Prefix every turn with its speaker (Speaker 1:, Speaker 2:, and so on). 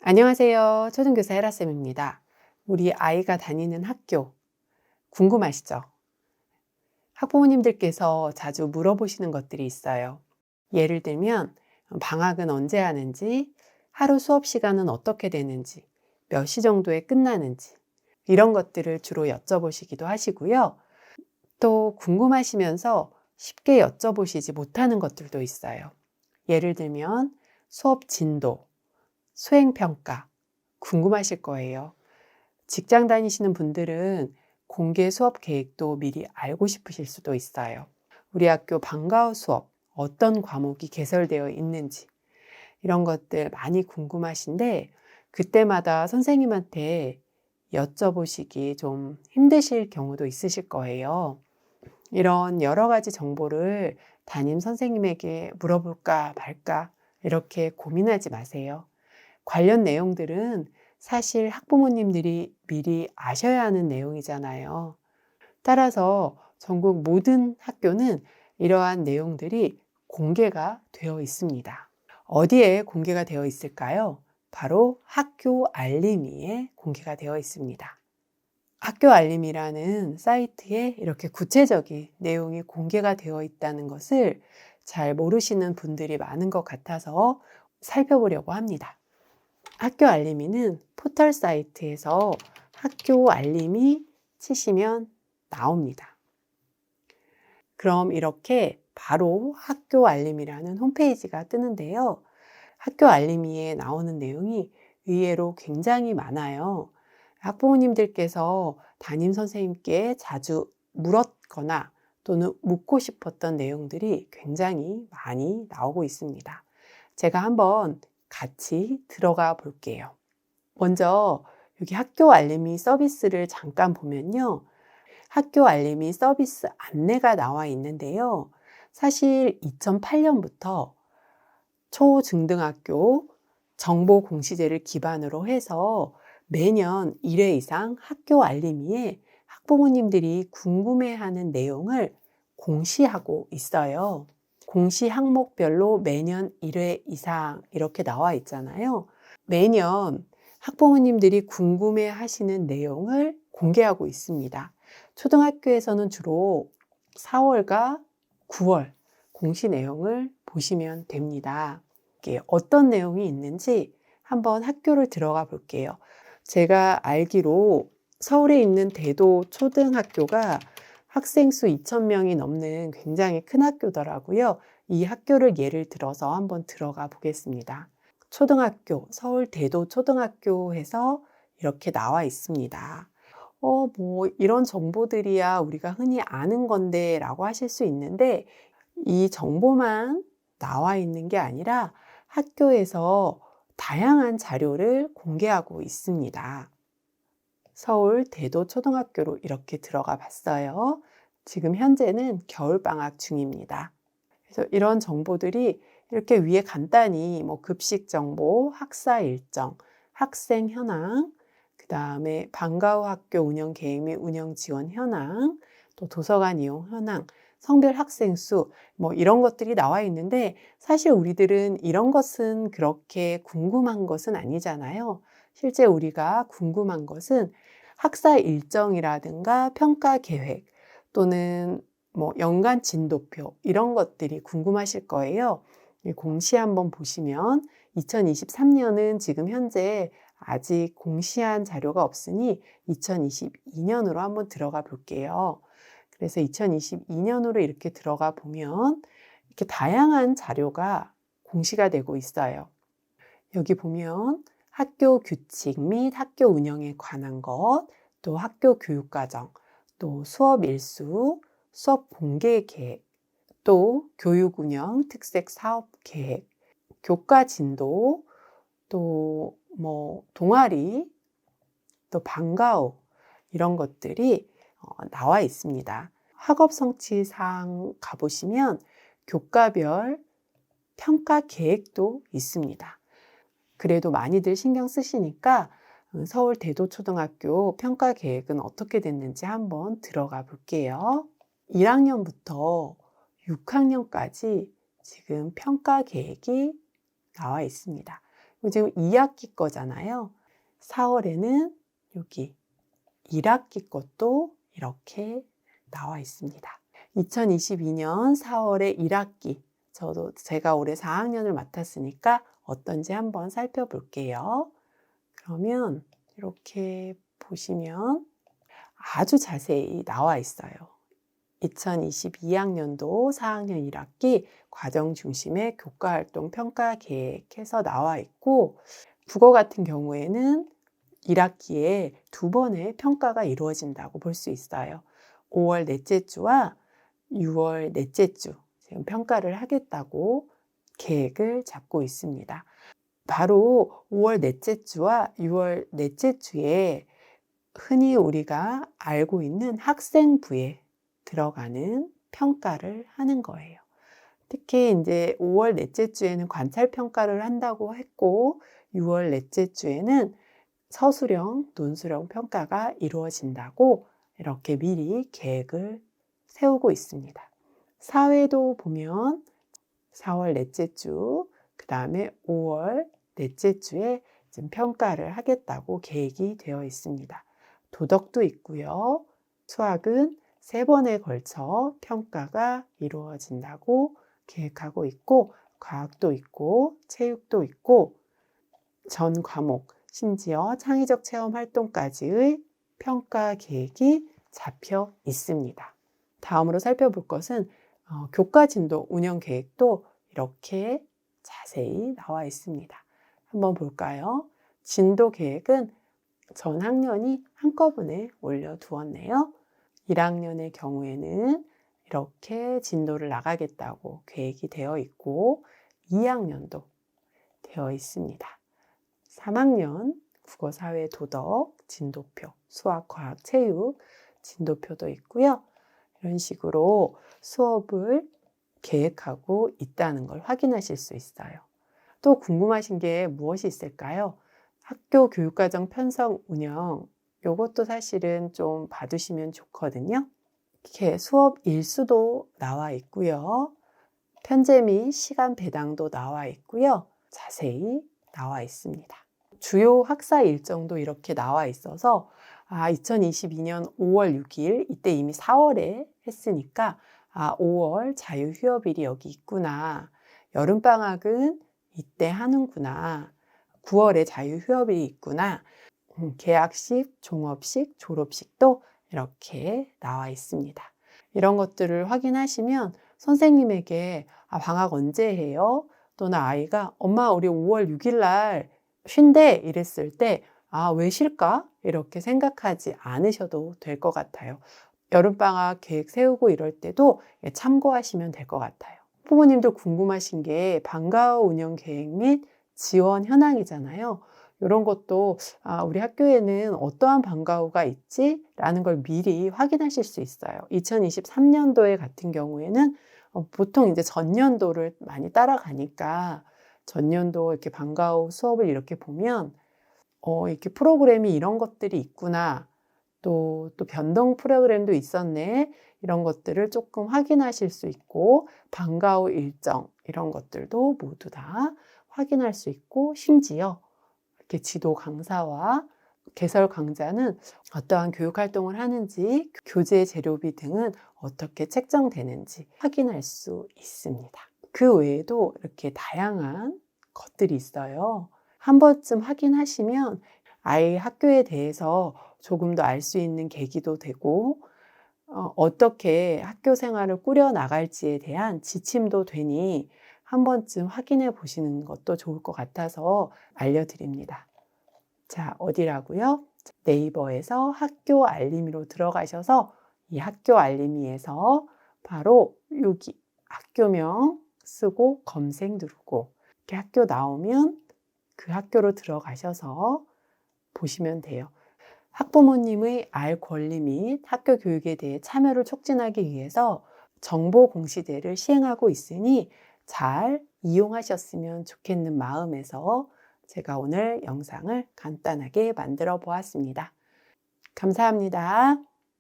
Speaker 1: 안녕하세요. 초등교사 헤라쌤입니다. 우리 아이가 다니는 학교 궁금하시죠? 학부모님들께서 자주 물어보시는 것들이 있어요. 예를 들면 방학은 언제 하는지, 하루 수업 시간은 어떻게 되는지, 몇 시 정도에 끝나는지 이런 것들을 주로 여쭤보시기도 하시고요. 또 궁금하시면서 쉽게 여쭤보시지 못하는 것들도 있어요. 예를 들면 수업 진도, 수행평가 궁금하실 거예요. 직장 다니시는 분들은 공개 수업 계획도 미리 알고 싶으실 수도 있어요. 우리 학교 방과후 수업 어떤 과목이 개설되어 있는지 이런 것들 많이 궁금하신데 그때마다 선생님한테 여쭤보시기 좀 힘드실 경우도 있으실 거예요. 이런 여러 가지 정보를 담임 선생님에게 물어볼까 말까 이렇게 고민하지 마세요. 관련 내용들은 사실 학부모님들이 미리 아셔야 하는 내용이잖아요. 따라서 전국 모든 학교는 이러한 내용들이 공개가 되어 있습니다. 어디에 공개가 되어 있을까요? 바로 학교 알림이에 공개가 되어 있습니다. 학교 알림이라는 사이트에 이렇게 구체적인 내용이 공개가 되어 있다는 것을 잘 모르시는 분들이 많은 것 같아서 살펴보려고 합니다. 학교 알림이는 포털 사이트에서 학교 알림이 치시면 나옵니다. 그럼 이렇게 바로 학교 알림이라는 홈페이지가 뜨는데요. 학교 알림이에 나오는 내용이 의외로 굉장히 많아요. 학부모님들께서 담임 선생님께 자주 물었거나 또는 묻고 싶었던 내용들이 굉장히 많이 나오고 있습니다. 제가 한번 같이 들어가 볼게요. 먼저 여기 학교 알림이 서비스를 잠깐 보면요. 학교 알림이 서비스 안내가 나와 있는데요. 사실 2008년부터 초중등학교 정보 공시제를 기반으로 해서 매년 1회 이상 학교 알림이에 학부모님들이 궁금해하는 내용을 공시하고 있어요. 공시 항목별로 매년 1회 이상 이렇게 나와 있잖아요. 매년 학부모님들이 궁금해 하시는 내용을 공개하고 있습니다. 초등학교에서는 주로 4월과 9월 공시 내용을 보시면 됩니다. 이게 어떤 내용이 있는지 한번 학교를 들어가 볼게요. 제가 알기로 서울에 있는 대도 초등학교가 학생 수 2,000명이 넘는 굉장히 큰 학교더라고요. 이 학교를 예를 들어서 한번 들어가 보겠습니다. 초등학교, 서울 대도 초등학교에서 이렇게 나와 있습니다. 이런 정보들이야 우리가 흔히 아는 건데 라고 하실 수 있는데 이 정보만 나와 있는 게 아니라 학교에서 다양한 자료를 공개하고 있습니다. 서울 대도 초등학교로 이렇게 들어가 봤어요. 지금 현재는 겨울방학 중입니다. 그래서 이런 정보들이 이렇게 위에 간단히 급식 정보, 학사 일정, 학생 현황, 그 다음에 방과후 학교 운영 계획 및 운영 지원 현황, 또 도서관 이용 현황, 성별 학생 수, 이런 것들이 나와 있는데 사실 우리들은 이런 것은 그렇게 궁금한 것은 아니잖아요. 실제 우리가 궁금한 것은 학사 일정이라든가 평가 계획 또는 연간 진도표 이런 것들이 궁금하실 거예요. 공시 한번 보시면 2023년은 지금 현재 아직 공시한 자료가 없으니 2022년으로 한번 들어가 볼게요. 그래서 2022년으로 이렇게 들어가 보면 이렇게 다양한 자료가 공시가 되고 있어요. 여기 보면 학교 규칙 및 학교 운영에 관한 것, 또 학교 교육과정, 또 수업 일수, 수업 공개 계획, 또 교육 운영 특색 사업 계획, 교과 진도, 또 동아리, 또 방과후 이런 것들이 나와 있습니다. 학업 성취상 가보시면 교과별 평가 계획도 있습니다. 그래도 많이들 신경 쓰시니까 서울 대도초등학교 평가 계획은 어떻게 됐는지 한번 들어가 볼게요. 1학년부터 6학년까지 지금 평가 계획이 나와 있습니다. 지금 2학기 거잖아요. 4월에는 여기 1학기 것도 이렇게 나와 있습니다. 2022년 4월에 1학기, 제가 올해 4학년을 맡았으니까 어떤지 한번 살펴볼게요. 그러면 이렇게 보시면 아주 자세히 나와 있어요. 2022학년도 4학년 1학기 과정 중심의 교과활동 평가 계획해서 나와 있고, 국어 같은 경우에는 1학기에 2번의 평가가 이루어진다고 볼 수 있어요. 5월 넷째 주와 6월 넷째 주 지금 평가를 하겠다고 계획을 잡고 있습니다. 바로 5월 넷째 주와 6월 넷째 주에 흔히 우리가 알고 있는 학생부에 들어가는 평가를 하는 거예요. 특히 이제 5월 넷째 주에는 관찰 평가를 한다고 했고, 6월 넷째 주에는 서술형, 논술형 평가가 이루어진다고 이렇게 미리 계획을 세우고 있습니다. 사회도 보면 4월 넷째 주, 그 다음에 5월 넷째 주에 지금 평가를 하겠다고 계획이 되어 있습니다. 도덕도 있고요. 수학은 3번에 걸쳐 평가가 이루어진다고 계획하고 있고, 과학도 있고, 체육도 있고, 전 과목, 심지어 창의적 체험 활동까지의 평가 계획이 잡혀 있습니다. 다음으로 살펴볼 것은 교과 진도 운영 계획도 이렇게 자세히 나와 있습니다. 한번 볼까요? 진도 계획은 전 학년이 한꺼번에 올려두었네요. 1학년의 경우에는 이렇게 진도를 나가겠다고 계획이 되어 있고, 2학년도 되어 있습니다. 3학년 국어, 사회, 도덕 진도표, 수학, 과학, 체육 진도표도 있고요. 이런 식으로 수업을 계획하고 있다는 걸 확인하실 수 있어요. 또 궁금하신 게 무엇이 있을까요? 학교 교육과정 편성 운영, 이것도 사실은 좀 봐두시면 좋거든요. 이렇게 수업 일수도 나와 있고요. 편제 및 시간 배당도 나와 있고요. 자세히 나와 있습니다. 주요 학사 일정도 이렇게 나와 있어서 2022년 5월 6일, 이때 이미 4월에 했으니까 5월 자유휴업일이 여기 있구나. 여름방학은 이때 하는구나. 9월에 자유휴업일이 있구나. 개학식, 종업식, 졸업식도 이렇게 나와 있습니다. 이런 것들을 확인하시면 선생님에게 방학 언제 해요? 또는 아이가 엄마 우리 5월 6일 날 쉰대 이랬을 때 왜 쉴까? 이렇게 생각하지 않으셔도 될 것 같아요. 여름방학 계획 세우고 이럴 때도 참고하시면 될 것 같아요. 부모님도 궁금하신 게 방과후 운영 계획 및 지원 현황이잖아요. 이런 것도 우리 학교에는 어떠한 방과후가 있지? 라는 걸 미리 확인하실 수 있어요. 2023년도에 같은 경우에는 보통 이제 전년도를 많이 따라가니까 전년도 이렇게 방과후 수업을 이렇게 보면 이렇게 프로그램이 이런 것들이 있구나. 또 변동 프로그램도 있었네. 이런 것들을 조금 확인하실 수 있고, 방과후 일정 이런 것들도 모두 다 확인할 수 있고, 심지어 이렇게 지도 강사와 개설 강좌는 어떠한 교육 활동을 하는지, 교재 재료비 등은 어떻게 책정되는지 확인할 수 있습니다. 그 외에도 이렇게 다양한 것들이 있어요. 한 번쯤 확인하시면 아이 학교에 대해서 조금 더 알 수 있는 계기도 되고, 어떻게 학교 생활을 꾸려 나갈지에 대한 지침도 되니 한 번쯤 확인해 보시는 것도 좋을 것 같아서 알려드립니다. 자, 어디라고요? 네이버에서 학교 알림이로 들어가셔서 이 학교 알림이에서 바로 여기 학교명 쓰고 검색 누르고 이렇게 학교 나오면 그 학교로 들어가셔서 보시면 돼요. 학부모님의 알 권리 및 학교 교육에 대해 참여를 촉진하기 위해서 정보 공시제를 시행하고 있으니 잘 이용하셨으면 좋겠는 마음에서 제가 오늘 영상을 간단하게 만들어 보았습니다. 감사합니다.